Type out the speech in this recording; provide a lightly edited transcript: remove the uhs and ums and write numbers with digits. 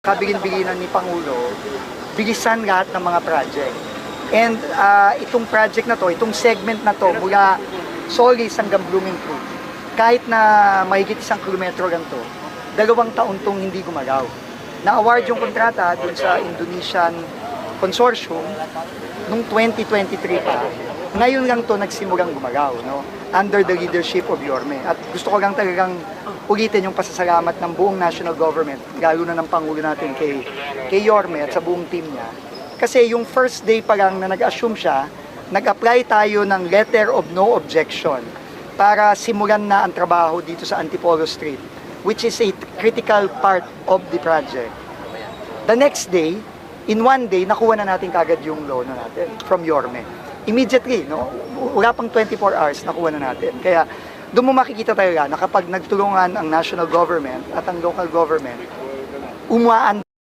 Kabilin-bilinan ni Pangulo, bilisan lahat ng mga project. And itong project na to, itong segment na to, mula Solis hanggang Blooming Fruit, kahit na mahigit 1 kilometro lang to, 2 taon tong hindi gumalaw. Na-award yung kontrata dun sa Indonesian Consortium nung 2023 pa. Ngayon lang to nagsimulang gumalaw, no? Under the leadership of Yorme. At gusto ko lang talagang ulitin yung pasasalamat ng buong national government, lalo na ng Pangulo natin kay Yorme at sa buong team niya. Kasi yung first day pa lang na nag-assume siya, nag-apply tayo ng letter of no objection para simulan na ang trabaho dito sa Antipolo Street, which is a critical part of the project. The next day, in one day, nakuha na natin kagad yung loan natin from Yorme. Immediately, no? Wala pang 24 hours, nakuha na natin. Kaya doon mo makikita talaga na kapag nagtulungan ang national government at ang local government, umuaan